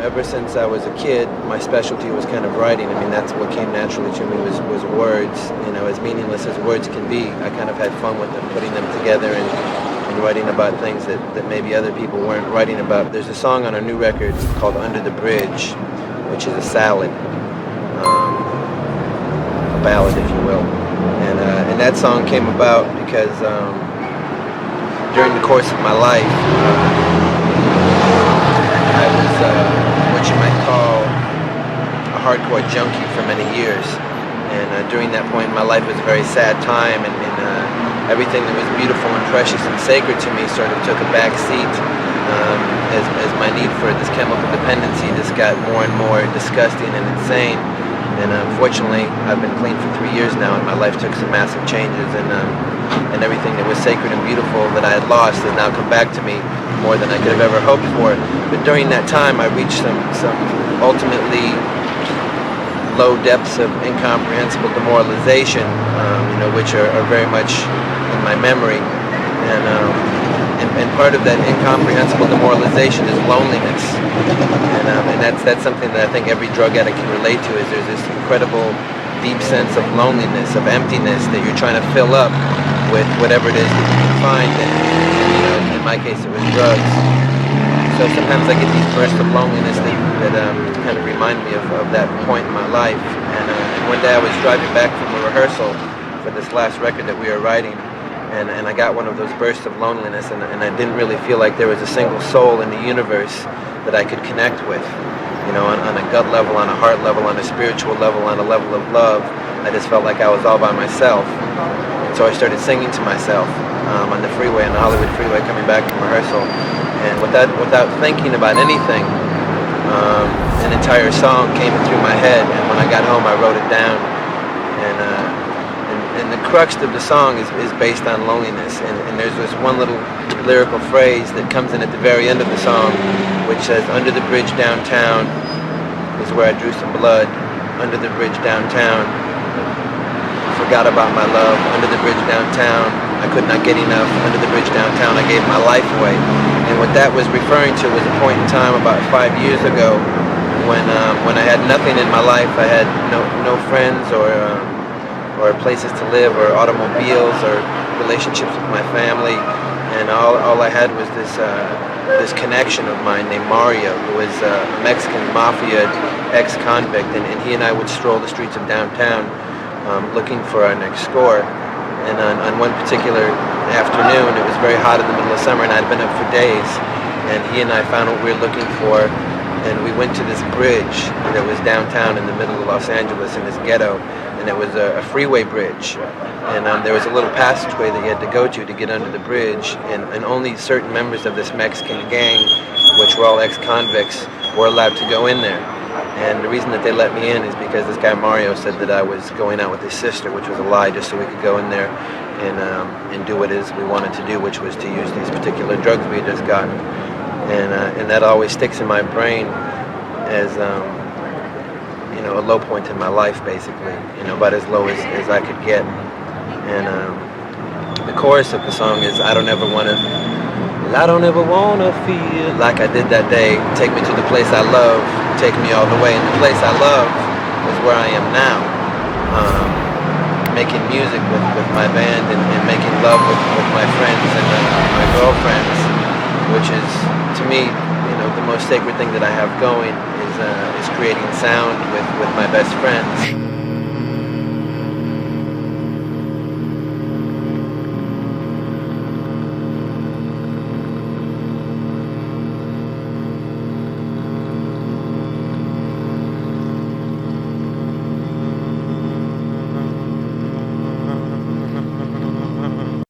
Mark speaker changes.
Speaker 1: ever since I was a kid, my specialty was kind of writing. I mean, that's what came naturally to me was words. You know, as meaningless as words can be, I kind of had fun with them, putting them together and writing about things that maybe other people weren't writing about. There's a song on our new record called Under the Bridge, which is a salad, a ballad, if you will. And that song came about because during the course of my life, I was what you might call a hardcore junkie for many years. And during that point in my life, it was a very sad time, and everything that was beautiful and precious and sacred to me sort of took a back seat as my need for this chemical dependency just got more and more disgusting and insane. And unfortunately, I've been clean for 3 years now, and my life took some massive changes, and everything that was sacred and beautiful that I had lost has now come back to me more than I could have ever hoped for. But during that time, I reached some ultimately low depths of incomprehensible demoralization, which are very much in my memory. And part of that incomprehensible demoralization is loneliness. And that's something that I think every drug addict can relate to, is there's this incredible deep sense of loneliness, of emptiness that you're trying to fill up with whatever it is that you can find. And in my case, it was drugs. So sometimes I get these bursts of loneliness that kind of remind me of that point in my life. And one day I was driving back from a rehearsal for this last record that we were writing, and I got one of those bursts of loneliness, and I didn't really feel like there was a single soul in the universe that I could connect with. You know, on a gut level, on a heart level, on a spiritual level, on a level of love. I just felt like I was all by myself. And so I started singing to myself on the freeway, on the Hollywood freeway, coming back from rehearsal. And without thinking about anything, an entire song came through my head, and when I got home I wrote it down. And the crux of the song is based on loneliness, and there's this one little lyrical phrase that comes in at the very end of the song, which says, "Under the bridge downtown is where I drew some blood. Under the bridge downtown, forgot about my love. Under the bridge downtown, I could not get enough. Under the bridge downtown, I gave my life away." And what that was referring to was a point in time about 5 years ago when I had nothing in my life. I had no friends or places to live, or automobiles, or relationships with my family, and all I had was this connection of mine named Mario, who was a Mexican mafia ex-convict, and he and I would stroll the streets of downtown looking for our next score. And on one particular afternoon, it was very hot in the middle of summer, and I'd been up for days, and he and I found what we were looking for, and we went to this bridge that was downtown in the middle of Los Angeles, in this ghetto, and it was a freeway bridge, and there was a little passageway that you had to go to get under the bridge, and only certain members of this Mexican gang, which were all ex-convicts, were allowed to go in there. And the reason that they let me in is because this guy Mario said that I was going out with his sister, which was a lie, just so we could go in there and do what it is we wanted to do, which was to use these particular drugs we had just gotten. And that always sticks in my brain as a low point in my life, basically, about as low as I could get. And the chorus of the song is, I don't ever wanna feel like I did that day. Take me to the place I love, take me all the way. And the place I love is where I am now, making music with my band, and making love with my friends and my girlfriends, which is, to me, the most sacred thing that I have going is creating sound with my best friends.